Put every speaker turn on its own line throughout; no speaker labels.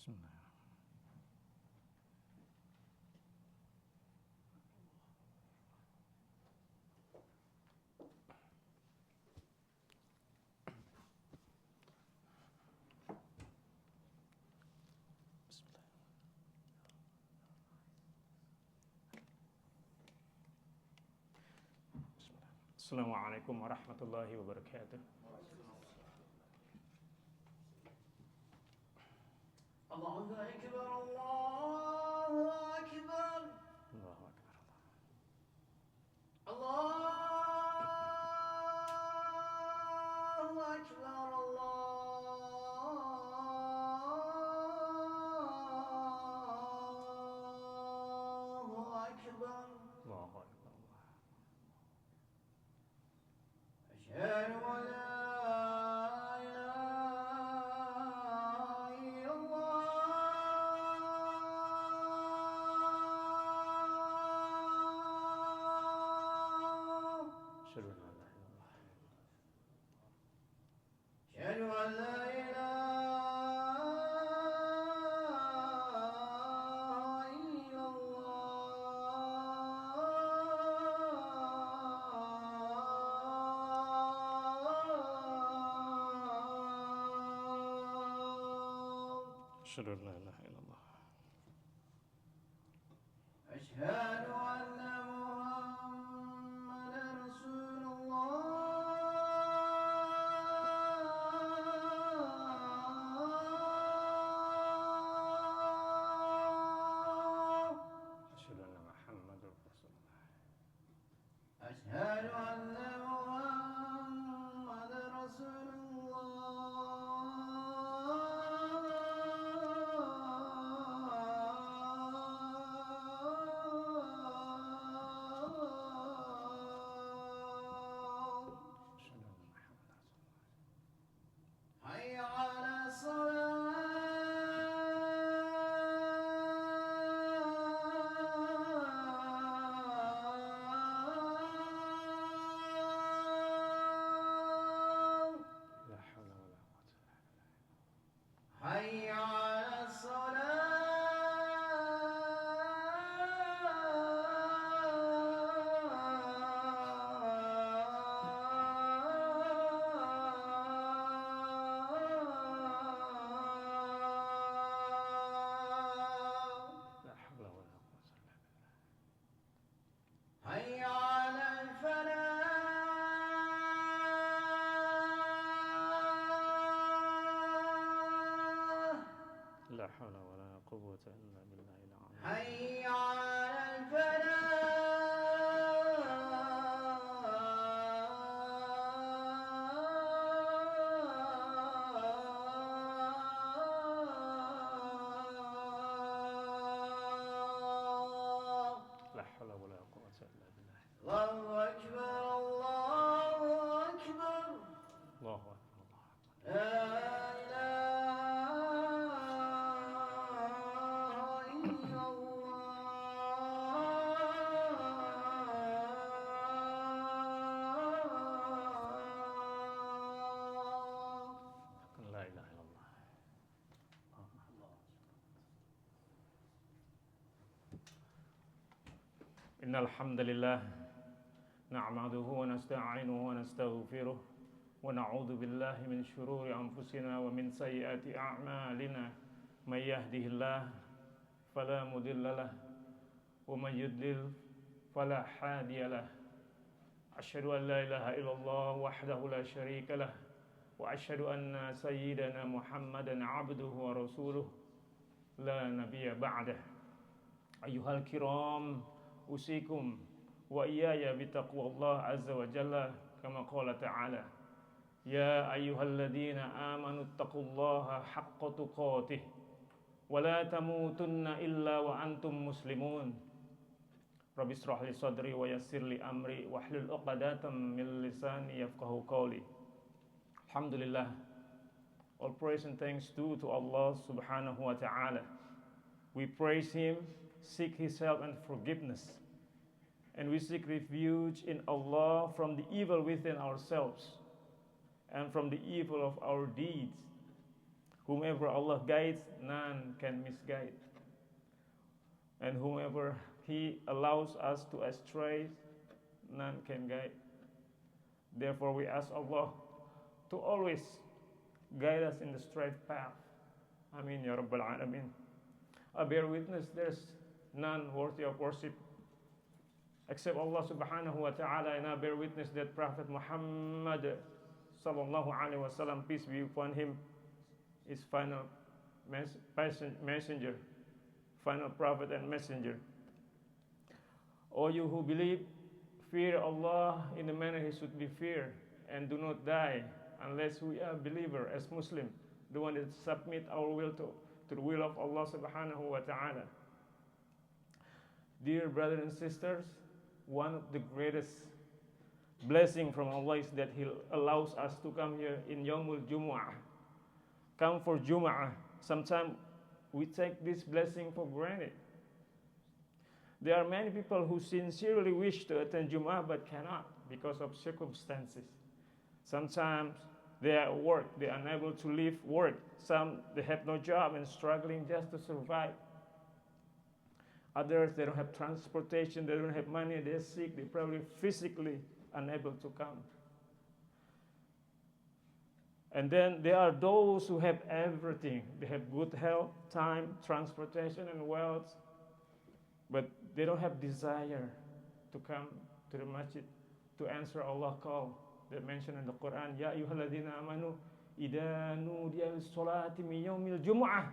Bismillah. Assalamualaikum warahmatullahi wabarakatuh.
Allahu Akbar, Allahu Akbar.
Allahu Akbar.
Allahu Akbar, Allahu Akbar.
Allahu Akbar.
Asyhadu an la
Asyhadu an la ilaha illallah.
Asyhadu anna Muhammadar Rasulullah.
Asyhadu anna Muhammadar Rasulullah.
Asyhadu anna Muhammadar Rasulullah.
Asyhadu anna Muhammadar Rasulullah.
Hayya 'ala salat.
La haula wala quwwata illa billah.
Hayya 'ala salat.
La haula wala quwwata illa billah.
Hayya 'alal falah.
La haula wala quwwata illa billahil aliyyil azim.
Hayya 'alal falah.
La haula wala quwwata illa billah.
Allahu Akbar, Allahu Akbar.
Allahu Akbar. Allahu Akbar.
La ilaha illallah.
La ilaha illallah. Innal hamdalillah na'maduhu wa nasta'inuhu wa nastaghfiruh wa na'udzu billahi min shururi anfusina wa min sayyiati a'malina may yahdihillahu fala mudhillalah wa may yudlil fala hadiyalah. Asyhadu an la ilaha illallah wahdahu la syarika lah wa asyhadu anna sayyidana Muhammadan 'abduhu wa rasuluh la nabiyya ba'dah. Ayyuhal kiram usikum wa iyaya bitaqwallah azza wa jalla kama qala ta'ala ya ayyuhalladzina amanu taqullaha haqqa tuqatih wa la tamutunna illa wa antum muslimun. Rabbi israh li sadri wa yassir li amri wahlul 'uqdatam min lisani yafqahu qawli. Alhamdulillah, all praise and thanks due to Allah subhanahu wa ta'ala. We praise Him, seek His help and forgiveness, and we seek refuge in Allah from the evil within ourselves and from the evil of our deeds. Whomever Allah guides, none can misguide. And whomever He allows us to astray, none can guide. Therefore, we ask Allah to always guide us in the straight path. Amin ya Rabbal Alamin. I bear witness there's none worthy of worship except Allah subhanahu wa ta'ala, and I bear witness that Prophet Muhammad sallallahu alaihi wasallam, peace be upon him, is final messenger, final prophet and messenger. O you who believe, fear Allah in the manner He should be feared, and do not die unless we are believer as Muslim, the one that submit our will to the will of Allah subhanahu wa ta'ala. Dear brothers and sisters, one of the greatest blessing from Allah is that He allows us to come here in Yawmul Jumu'ah. Come for Jumu'ah. Sometimes we take this blessing for granted. There are many people who sincerely wish to attend Jumu'ah but cannot because of circumstances. Sometimes they are at work, they are unable to leave work. Some, they have no job and struggling just to survive. Others, they don't have transportation, they don't have money, they're sick, they're probably physically unable to come. And then there are those who have everything. They have good health, time, transportation, and wealth, but they don't have desire to come to the masjid to answer Allah's call. They mentioned in the Quran, Ya ayyuhalladhina amanu, idha nudiya lis-salati min yawmil jumu'ah,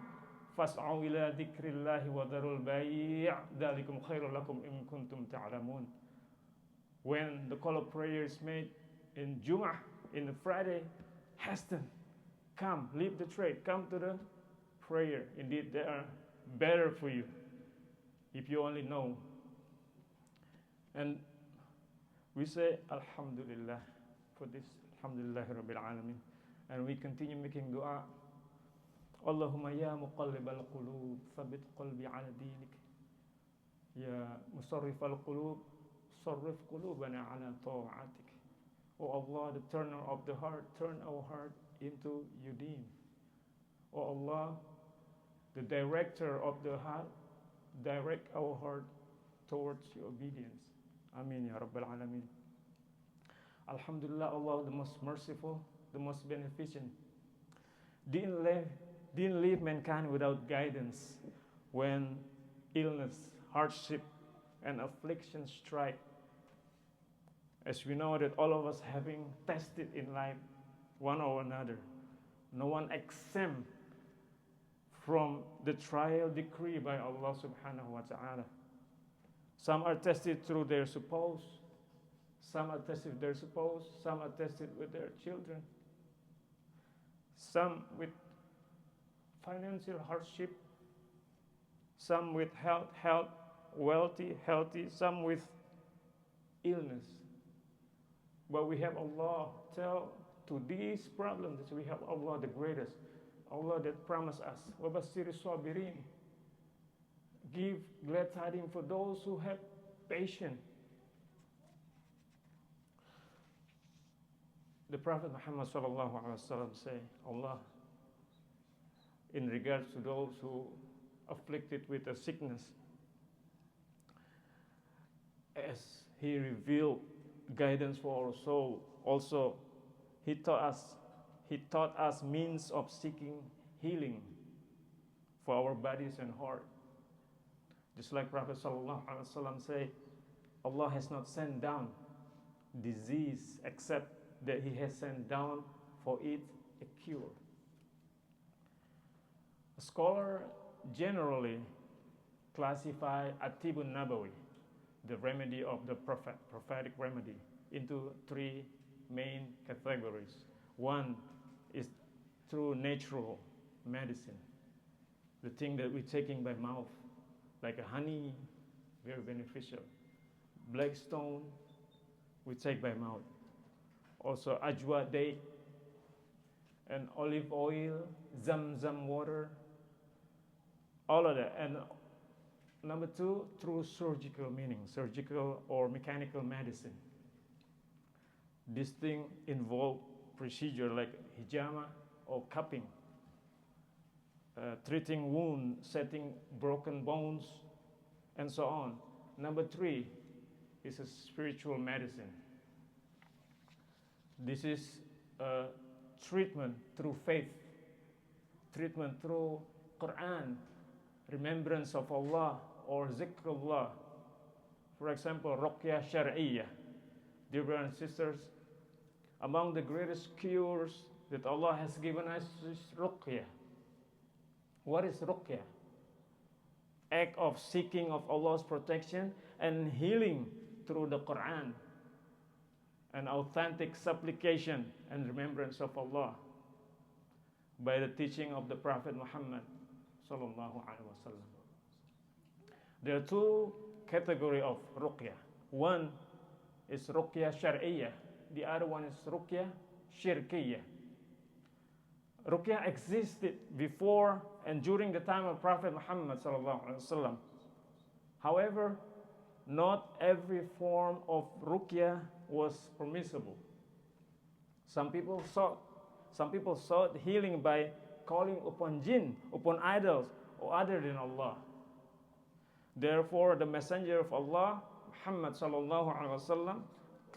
fas'au ila dhikrillahi wa dharul bai' dhalikum khairul lakum in kuntum ta'lamun. When the call of prayer is made in Jumu'ah, in the Friday, hasten, come, leave the trade, come to the prayer. Indeed, they are better for you if you only know. And we say, Alhamdulillah, for this, Alhamdulillah Rabbil Alamin. And we continue making dua. Allahumma ya muqallibal qulub, thabit qalbi ala dinik. Ya musarrifal qulub, sarrif qulubana ala ta'atik. O Allah, the turner of the heart, turn our heart into your deen. O Allah, the director of the heart, direct our heart towards your obedience. Amin ya Rabbal Alamin. Alhamdulillah, Allah, the most merciful, the most beneficent, didn't leave mankind without guidance when illness, hardship, and affliction strike. As we know that all of us having tested in life one or another. No one exempt from the trial decree by Allah subhanahu wa ta'ala. Some are tested through their spouse. Some are tested with their spouse. Some are tested with their children. Some with financial hardship. Some with health, wealthy, healthy. Some with illness. But we have Allah. Tell to these problems, we have Allah the greatest. Allah that promised us. وَبَشِّرِ الصَّابِرِينَ. Give glad tidings for those who have patience. The Prophet Muhammad sallallahu alaihi wasallam say, Allah, in regards to those who afflicted with a sickness, as He revealed guidance for our soul, also He taught us means of seeking healing for our bodies and heart. Just like Prophet sallallahu alaihi wasallam say, Allah has not sent down disease except that He has sent down for it a cure. A scholar generally classify At-Tibun Nabawi, the remedy of the prophetic remedy, into three main categories. One is through natural medicine, the thing that we're taking by mouth, like a honey, very beneficial. Black stone, we take by mouth. Also ajwa date and olive oil, zamzam water, all of that. And number two, through surgical meaning, surgical or mechanical medicine. This thing involve procedure like hijama or cupping. treating wounds, setting broken bones, and so on. Number 3 is a spiritual medicine. This is a treatment through faith, treatment through Quran, remembrance of Allah, or zikrullah. For example, Ruqyah Shar'iyyah. Dear brothers and sisters, among the greatest cures that Allah has given us is Ruqyah. What is Ruqyah? Act of seeking of Allah's protection and healing through the Quran, an authentic supplication and remembrance of Allah by the teaching of the Prophet Muhammad sallallahu alaihi wasallam. There are 2 categories of ruqyah. One is ruqyah shar'iyyah. The other one is ruqyah shirkiyyah. Ruqyah existed before and during the time of Prophet Muhammad sallallahu alaihi wasallam. However, not every form of ruqyah was permissible. Some people sought healing by calling upon jinn, upon idols, or other than Allah. Therefore, the Messenger of Allah, Muhammad sallallahu alaihi wasallam,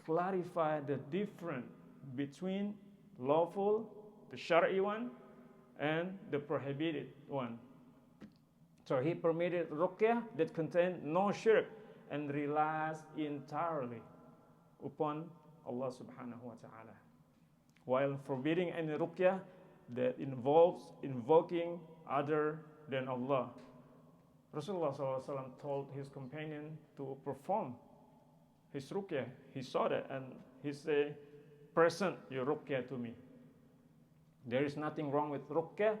clarified the difference between lawful, the Shari one, and the prohibited one. So he permitted ruqyah that contained no shirk and relies entirely upon Allah subhanahu wa ta'ala, while forbidding any ruqyah that involves invoking other than Allah. Rasulullah SAW told his companion to perform his ruqyah. He saw that and he said, present your ruqyah to me. There is nothing wrong with ruqyah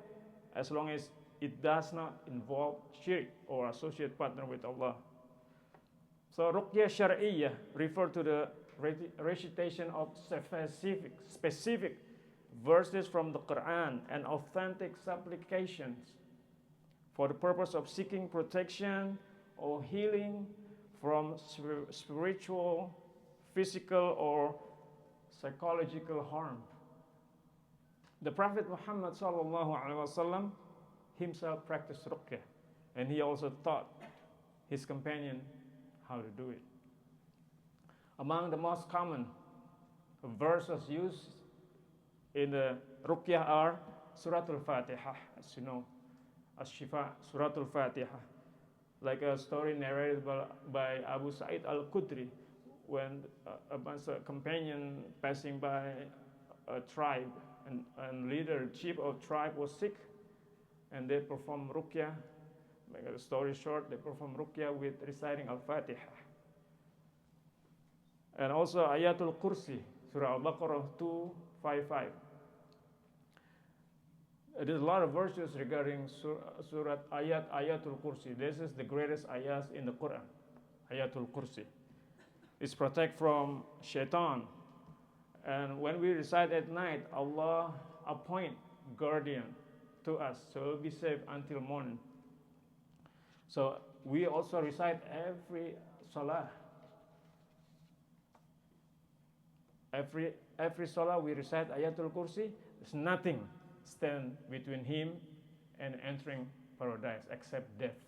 as long as it does not involve shirk or associate partner with Allah. So ruqyah shar'iyyah refer to the recitation of specific verses from the Quran and authentic supplications for the purpose of seeking protection or healing from spiritual, physical, or psychological harm. The Prophet Muhammad sallallahu alaihi wasallam himself practiced ruqyah, and he also taught his companion how to do it. Among the most common verses used in the ruqyah are Suratul Fatiha, as you know, As-Shifa, Suratul Fatiha, like a story narrated by Abu Sa'id al-Khudri, when a companion passing by a tribe and leader, chief of tribe was sick, and they performed ruqyah. Make a story short, they performed ruqyah with reciting al-Fatiha. And also Ayatul Kursi, Surah Al-Baqarah 255. There's a lot of verses regarding Surah Ayatul Kursi. This is the greatest ayat in the Quran, Ayatul Kursi. It's protect from shaitan. And when we recite at night, Allah appoint guardian to us, so we'll be safe until morning. So we also recite every salah. Every salah we recite Ayatul Kursi. There's nothing stand between him and entering paradise except death.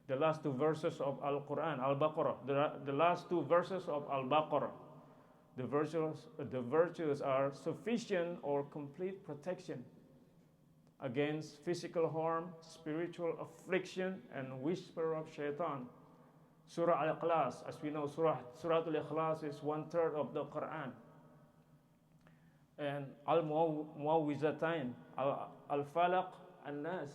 The last 2 verses of Al-Quran, Al-Baqarah, the last 2 verses of Al-Baqarah, the virtues are sufficient or complete protection against physical harm, spiritual affliction, and whisper of shaitan. Surah Al-Ikhlas, as we know, Surah Al-Ikhlas is 1/3 of the Quran. And Al-Muawwizatain, Al-Falaq, An-Nas,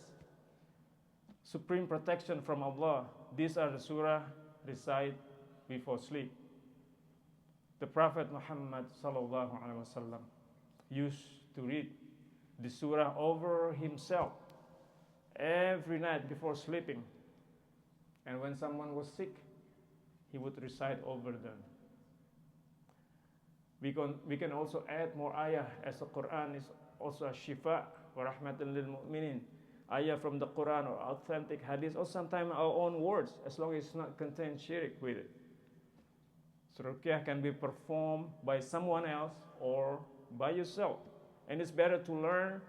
supreme protection from Allah. These are the surah recite before sleep. The Prophet Muhammad sallallahu alaihi wasallam used to read the surah over himself every night before sleeping. And when someone was sick, he would recite over them. We can also add more ayah, as the Quran is also a shifa wa rahmatan lil mu'minin. Ayah from the Quran or authentic hadith, or sometimes our own words, as long as it's not contain shirk with it. So ruqyah can be performed by someone else or by yourself. And it's better to learn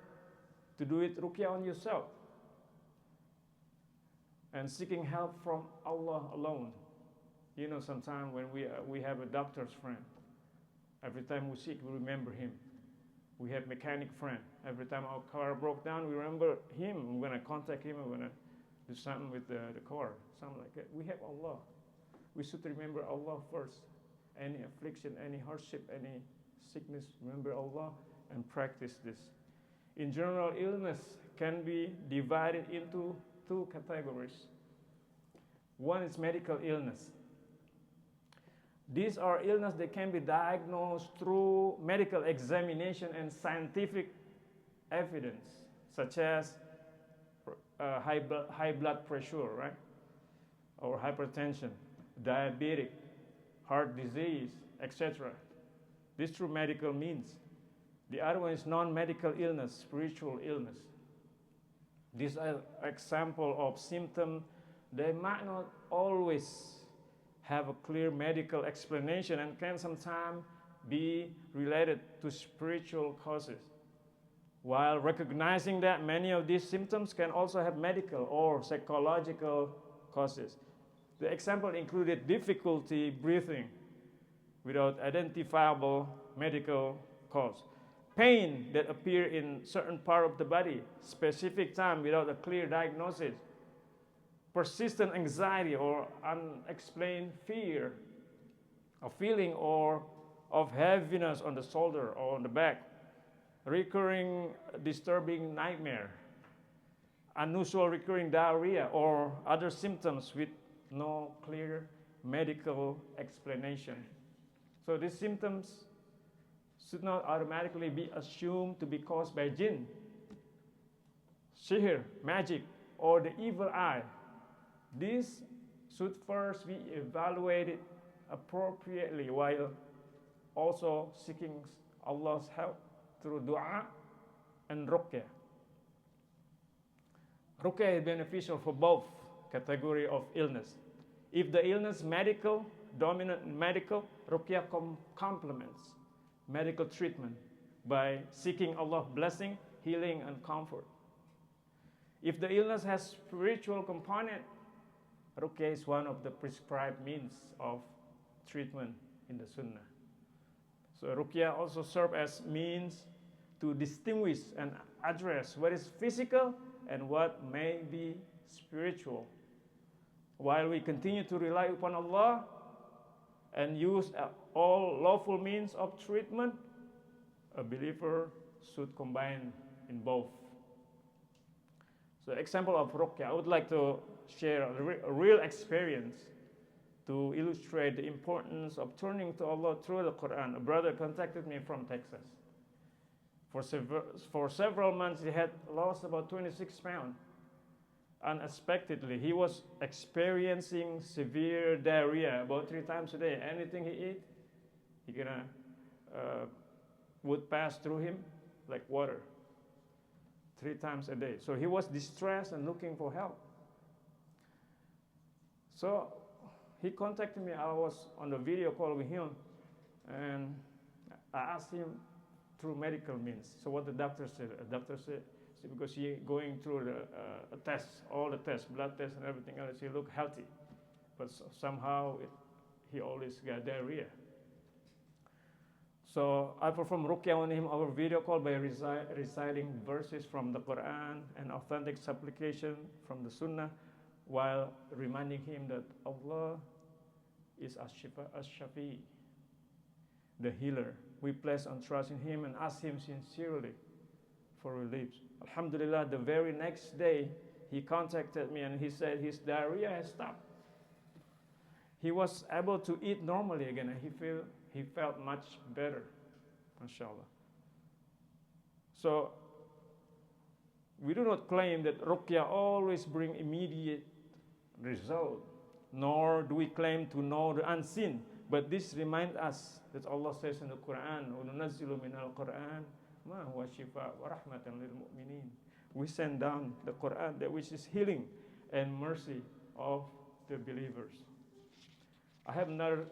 to do it ruqyah on yourself and seeking help from Allah alone. You know, sometimes when we have a doctor's friend, every time we sick, we remember him. We have mechanic friend. Every time our car broke down, we remember him. We're going to contact him. We're going to do something with the car, something like that. We have Allah. We should remember Allah first. Any affliction, any hardship, any sickness, remember Allah and practice this. In general, illness can be divided into two categories. One is medical illness. These are illnesses that can be diagnosed through medical examination and scientific evidence, such as high blood pressure, right? Or hypertension, diabetic, heart disease, etc. This through medical means. The other one is non-medical illness, spiritual illness. These are example of symptoms. They might not always have a clear medical explanation and can sometimes be related to spiritual causes. While recognizing that many of these symptoms can also have medical or psychological causes. The example included difficulty breathing without identifiable medical cause. Pain that appear in certain part of the body, specific time without a clear diagnosis. Persistent anxiety or unexplained fear, a feeling or of heaviness on the shoulder or on the back, recurring disturbing nightmare, unusual recurring diarrhea or other symptoms with no clear medical explanation. So these symptoms should not automatically be assumed to be caused by jinn, sihr, magic, or the evil eye. These should first be evaluated appropriately while also seeking Allah's help through dua and ruqyah. Ruqyah is beneficial for both category of illness. If the illness medical, dominant medical, ruqyah complements medical treatment by seeking Allah's blessing, healing, and comfort. If the illness has spiritual component, ruqyah is one of the prescribed means of treatment in the Sunnah. So ruqyah also serves as means to distinguish and address what is physical and what may be spiritual. While we continue to rely upon Allah and use all lawful means of treatment, a believer should combine in both. So example of ruqyah, I would like to share a real experience to illustrate the importance of turning to Allah through the Quran. A brother contacted me from Texas. For several months, he had lost about 26 pounds. Unexpectedly, he was experiencing severe diarrhea about 3 times a day. Anything he eat, would pass through him like water 3 times a day. So he was distressed and looking for help. So he contacted me. I was on the video call with him, and I asked him through medical means. So what the doctor said, because he going through the tests, all the tests, blood tests and everything else, he looked healthy, but somehow he always got diarrhea. So I performed ruqyah on him over video call by reciting verses from the Quran and authentic supplication from the Sunnah, while reminding him that Allah is Ash-Shafi, the healer. We place our trust in Him and ask Him sincerely for relief. Alhamdulillah, the very next day, he contacted me and he said his diarrhea has stopped. He was able to eat normally again, and he felt much better, mashallah. So we do not claim that ruqyah always bring immediate result, nor do we claim to know the unseen. But this reminds us that Allah says in the Quran, وَنُنَزِّلُ مِنَ الْقُرْآنِ مَا هُوَ شِفَاءٌ وَرَحْمَةً لِلْمُؤْمِنِينَ. We send down the Quran, that which is healing and mercy of the believers. I have another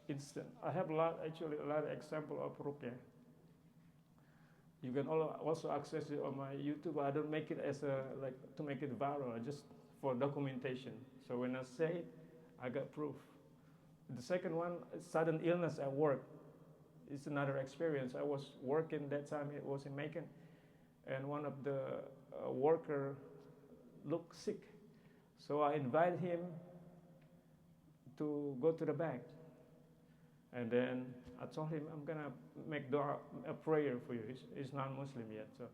instance. I have a lot of example of ruqyah. You can also access it on my YouTube. I don't make it as a like to make it viral, just for documentation. So when I say it, I got proof. The second one, sudden illness at work. It's another experience. I was working that time. It was in Macon, and one of the worker looked sick. So I invited him to go to the back, and then I told him I'm gonna make dua, a prayer for you. He's non-Muslim yet, so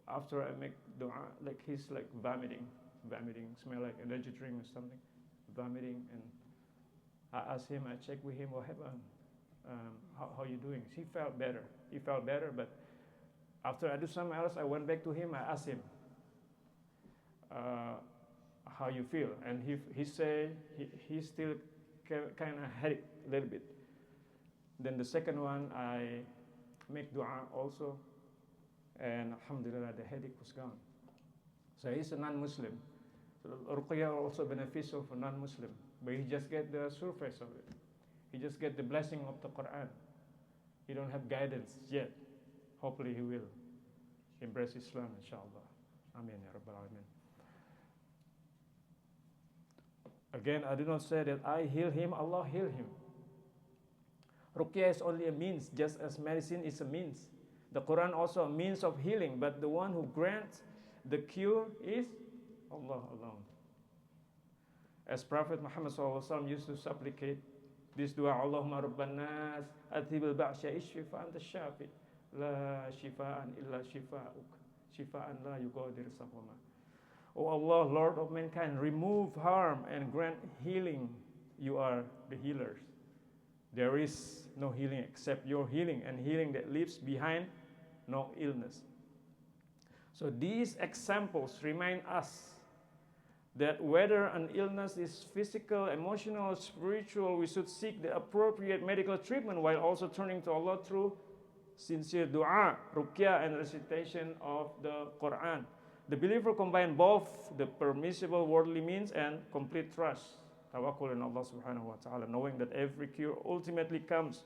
after I make dua, like he's like vomiting, smell like energy drink or something, vomiting, and I asked him, I checked with him, what happened? How you doing? He felt better, but after I do something else, I went back to him, I asked him, how you feel? And he say he still kind of headache a little bit. Then the second one, I make dua also, and alhamdulillah, the headache was gone. So he's a non-Muslim. So Ruqyah also beneficial for non-Muslim, but he just get the surface of it. He just get the blessing of the Quran. He don't have guidance yet. Hopefully he will embrace Islam, inshallah. Amin ya Rabbal Alamin. Again, I do not say that I heal him, Allah heal him. Ruqyah is only a means, just as medicine is a means. The Quran also a means of healing, but the one who grants the cure is Allah alone. As Prophet Muhammad SAW used to supplicate this dua, Allahumma rabban nas, athibil ba'sha ishfa anta shafi, la shifa'an illa shifa'uk, shifa'an la yugadir saqama. O Allah, Lord of mankind, remove harm and grant healing. You are the healers. There is no healing except your healing, and healing that leaves behind no illness. So these examples remind us that whether an illness is physical, emotional, spiritual, we should seek the appropriate medical treatment while also turning to Allah through sincere dua, ruqyah, and recitation of the Quran. The believer combines both the permissible worldly means and complete trust, tawakkul in Allah subhanahu wa ta'ala, knowing that every cure ultimately comes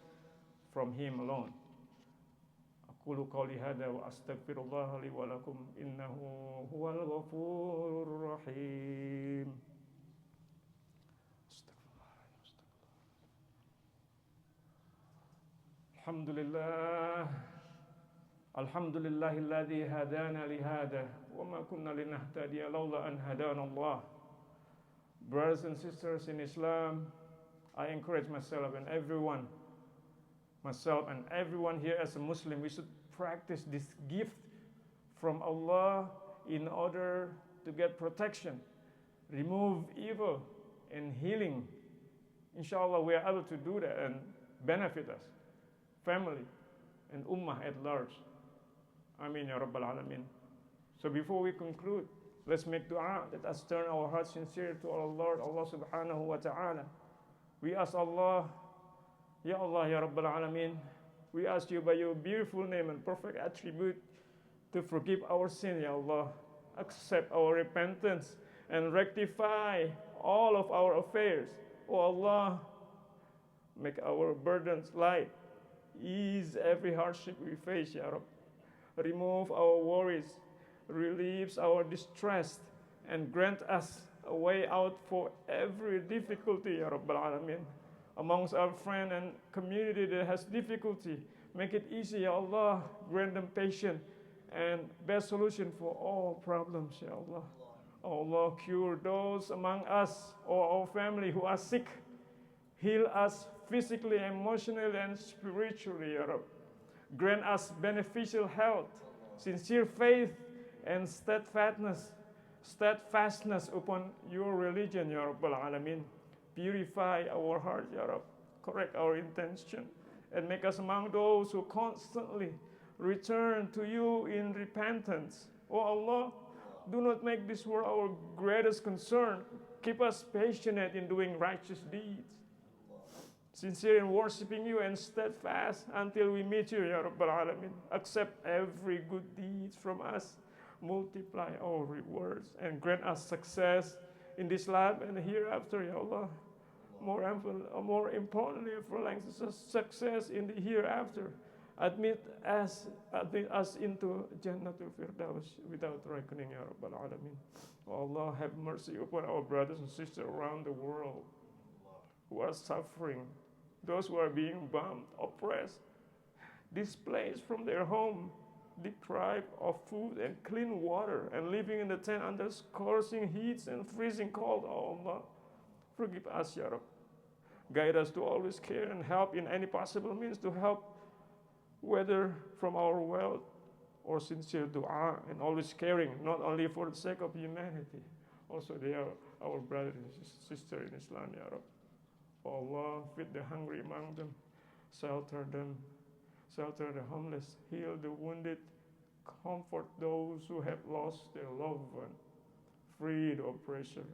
from Him alone. أقول قولي هذا وأستغفر الله لي ولكم إنه هو الغفور الرحيم. الحمد لله الحمد لله الذي هدانا لهذا وما كنا لنهتدي لولا أن هدانا الله. Brothers and sisters in Islam, I encourage myself and everyone here as a Muslim, we should practice this gift from Allah in order to get protection, remove evil, and healing. Inshallah, we are able to do that and benefit us, family, and ummah at large. Amin ya Rabbal Alamin. So before we conclude, let's make dua. Let us turn our hearts sincere to our Lord, Allah subhanahu wa ta'ala. We ask Allah, Ya Allah, Ya Rabbal Alamin, we ask you by your beautiful name and perfect attribute to forgive our sin, Ya Allah. Accept our repentance and rectify all of our affairs. Oh Allah, make our burdens light. Ease every hardship we face, Ya Rabb. Remove our worries, relieves our distress, and grant us a way out for every difficulty, Ya Rabbal Alamin. Amongst our friend and community that has difficulty, make it easy, Ya Allah. Grant them patience and best solution for all problems, Ya Allah. Oh Allah, cure those among us or our family who are sick. Heal us physically, emotionally, and spiritually, Ya Rabb. Grant us beneficial health, sincere faith, and steadfastness upon your religion, Ya Rabbal Alamin. Purify our heart, Ya Rabb. Correct our intention, and make us among those who constantly return to you in repentance. Oh Allah, do not make this world our greatest concern. Keep us passionate in doing righteous deeds, sincere in worshiping you, and steadfast until we meet you, Ya Rabbal Alamin. Accept every good deed from us, multiply our rewards, and grant us success in this life and hereafter, Ya Allah. More importantly, for success in the hereafter. Admit us into Jannatul Firdaus without reckoning, Ya Rabbal Alamin. Oh Allah, have mercy upon our brothers and sisters around the world who are suffering, those who are being bombed, oppressed, displaced from their home, deprived of food and clean water, and living in the tent under scorching heats and freezing cold. Oh Allah, forgive us, Ya Rabb. Guide us to always care and help in any possible means to help, whether from our wealth or sincere dua, and always caring, not only for the sake of humanity. Also, they are our brothers and sisters in Islam, Ya Rabb. Oh Allah, feed the hungry among them, shelter the homeless, heal the wounded, comfort those who have lost their loved one, free the oppressor,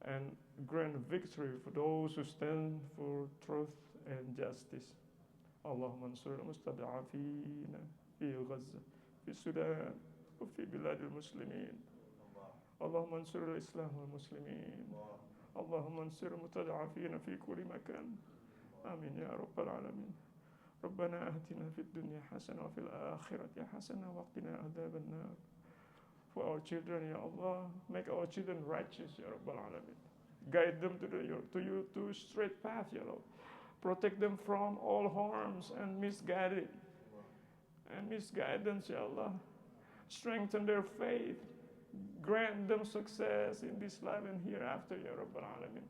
and grant victory for those who stand for truth and justice. اللهم انصر المستضعفين في غزة في السودان وفي بلاد المسلمين. اللهم انصر الإسلام والمسلمين. اللهم انصر المستضعفين في كل مكان. آمين يا رب العالمين. ربنا آتنا في الدنيا حسنة وفي الآخرة حسنة وقنا عذاب النار. For our children, Ya Allah, make our children righteous, Ya Rabbal Alamin. Guide them to straight path, Ya Lord. Protect them from all harms and misguidance, Ya Allah. Strengthen their faith. Grant them success in this life and hereafter, Ya Rabbal Alamin.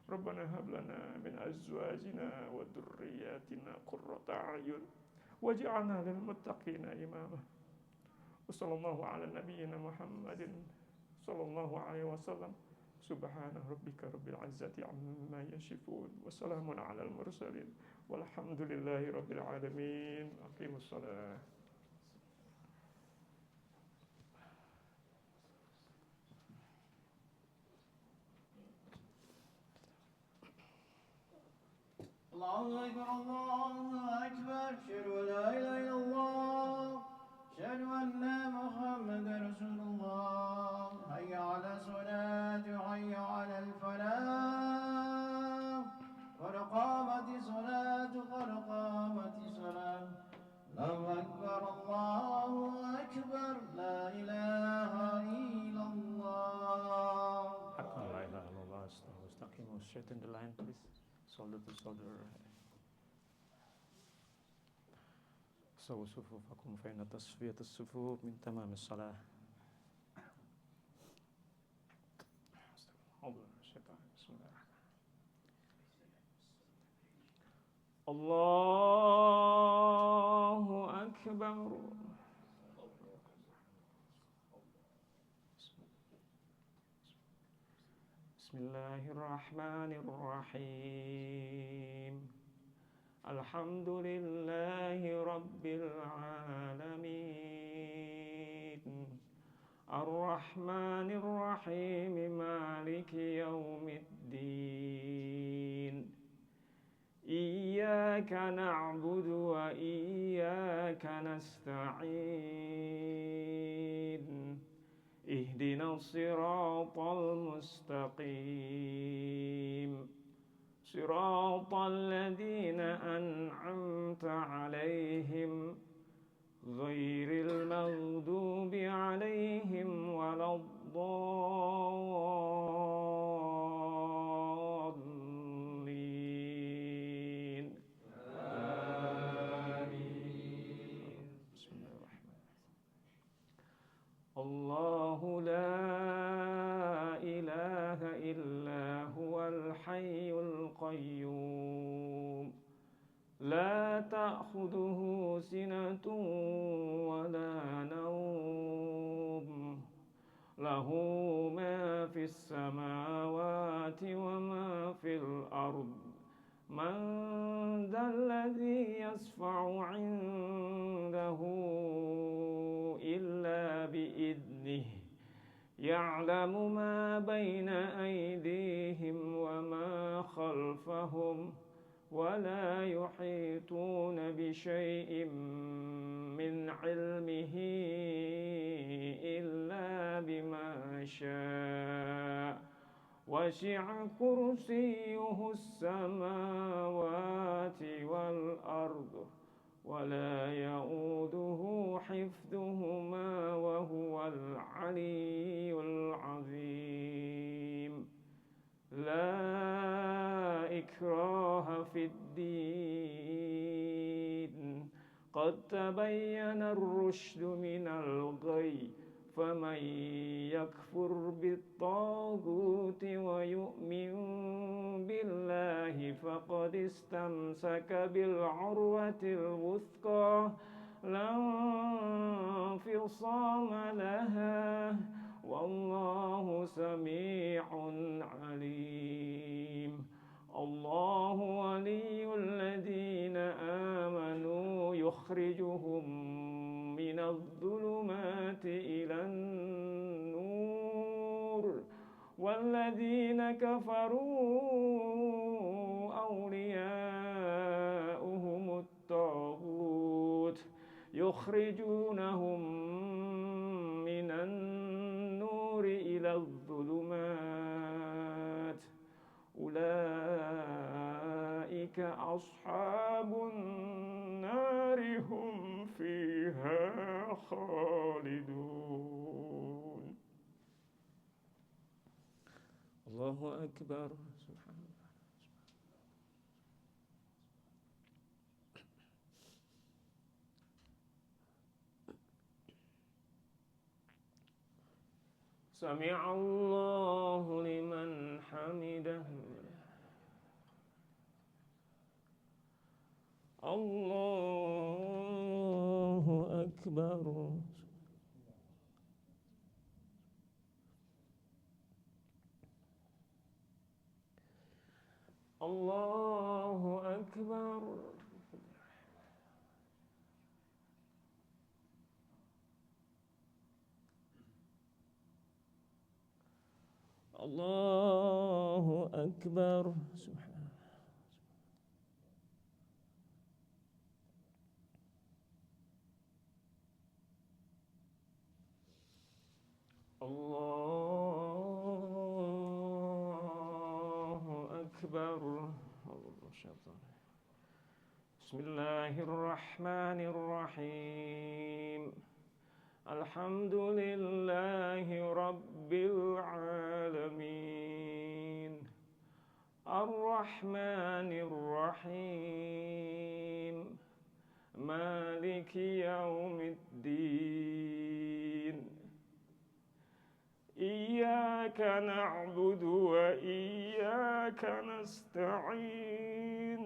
ربنا هب لنا من أزواجنا وذرياتنا قرة أعين واجعلنا للمتقين إماما. وصلى الله على نبينا محمد صلى الله عليه وسلم. سبحان ربك رب العزة عما يصفون وسلام على المرسلين والحمد لله رب العالمين. أقيموا الصلاة.
الله أكبر الله أكبر أشهد أن لا إله إلا الله أشهد أن محمدا رسول الله حي على الصلاة حي على الفلاح قد قامت الصلاة قد قامت الصلاة. الله أكبر الله أكبر لا إله إلا الله.
لا إله إلا الله. استقيموا. Straighten the line, please. Shoulder to shoulder. سووا صفوفكم فإن تصفية الصفوف من تمام الصلاة. بسم الله الرحمن الرحيم. الله أكبر. بسم الله الرحمن الرحيم. الحمد لله رب العالمين الرحمن الرحيم مالك يوم الدين إياك نعبد وإياك نستعين اهدنا الصراط المستقيم صراط الذين أنعمت عليهم غير المغضوب عليهم ولا الضالين. آمين. بسم الله الرحمن الرحيم. الله لا إله إلا هو الحي القيوم لا تأخذه سنة ولا نوم له ما في السماوات وما في الأرض من ذا الذي يشفع عنده إلا بإذنه يعلم ما بين أيديهم وما خلفهم ولا يحيطون بشيء من علمه إلا بما شاء وسع كرسيه السماوات والأرض ولا يؤوده حفظهما وهو العلي العظيم. لا إكراه في الدين، قد تبين الرشد من الغي، فمن يكفر بالطاغوت ويؤمن بالله فقد استمسك بالعروة الوثقى لا انفصام لها، والله سميع عليم. الله ولي الذين آمنوا يخرجهم من الظلمات إلى النور، والذين كفروا أولياؤهم الطاغوت يخرجونهم من النور إلى الظلمات، أولئك أصحاب النار هم فيها خالدون. الله أكبر. سبحان الله. سمع الله لمن حمده. الله أكبر. الله أكبر. الله أكبر. سبحان الله أكبر. بسم الله الرحمن الرحيم. الحمد لله رب العالمين، الرحمن الرحيم، مالك يوم الدين. إياك نعبد وإياك نستعين،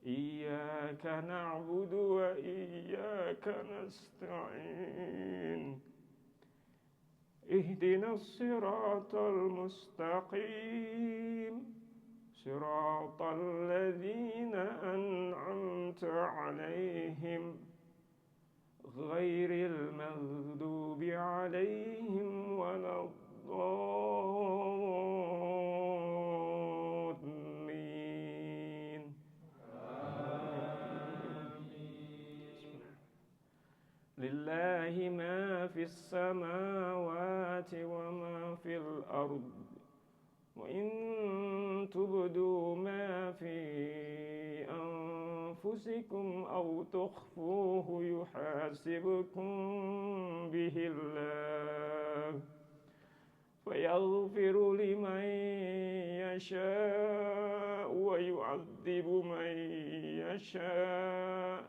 إياك نعبد وإياك نستعين، اهدنا الصراط المستقيم، صراط الذين أنعمت عليهم غير المغضوب عليهم ولا الضالين. لله ما في السماوات وما في الأرض، وإن تبدوا ما في أنفسكم أو تخفوه يحاسبكم به الله، فيغفر لمن يشاء ويعذب من يشاء،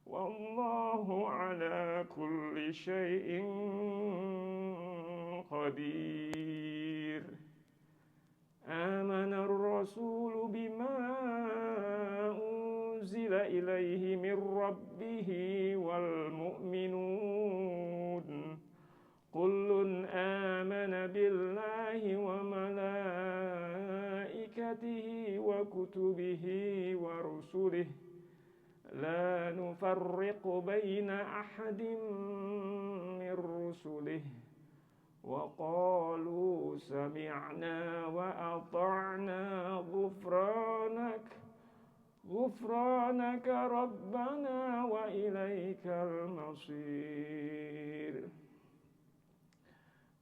والله على كل شيء قدير. آمن الرسول بما أنزل إليه من ربه والمؤمنون كل آمن بالله وملائكته وكتبه ورسله لا نفرق بين أحد من رسله، وقالوا سمعنا وأطعنا غفرانك ربنا وإليك المصير.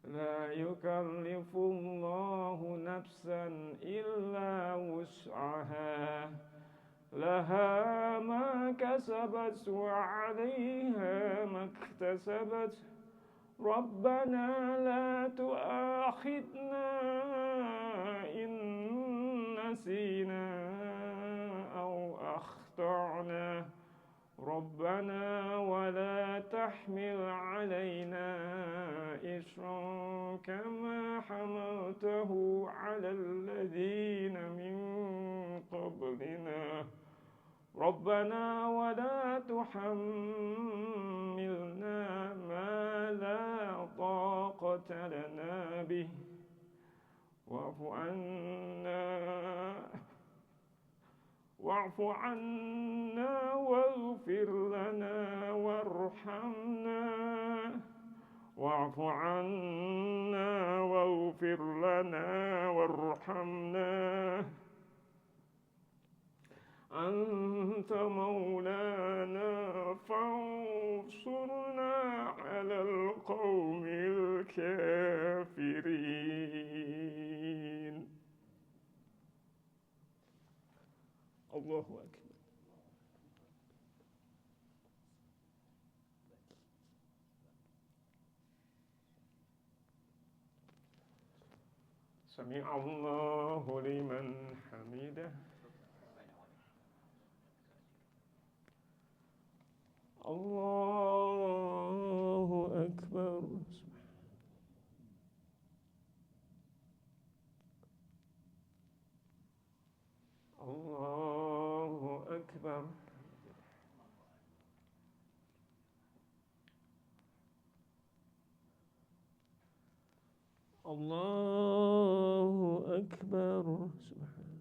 لا يكلف الله نفسا إلا وسعها، لها ما كسبت وعليها ما اكتسبت ربنا لا تؤاخذنا إن نسينا أو أخطأنا ربنا ولا تحمل علينا إصرا كما حملته على الذين من قبلنا ربنا ولا تحملنا ما لا طاقة لنا به واعف عنا واغفر لنا وارحمنا واعف عنا واغفر لنا وارحمنا أنت مولانا فانصرنا على القوم الكافرين. الله أكبر. سمع الله لمن حمده. الله أكبر. الله أكبر. الله أكبر. سبحان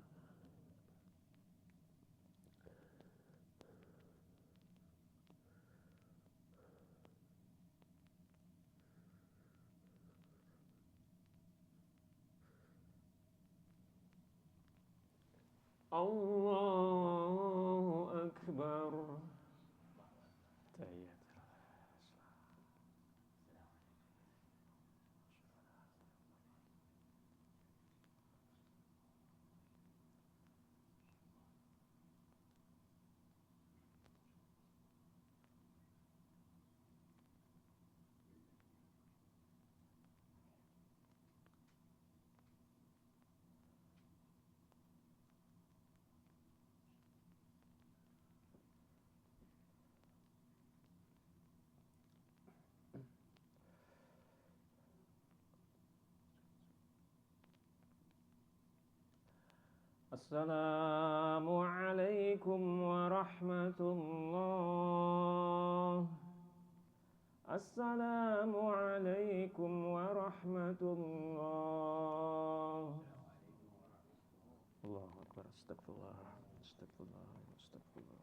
الله أكبر. تحيات. السلام عليكم ورحمة الله. السلام عليكم ورحمة الله. الله أكبر. استغفر الله. استغفر الله. استغفر الله.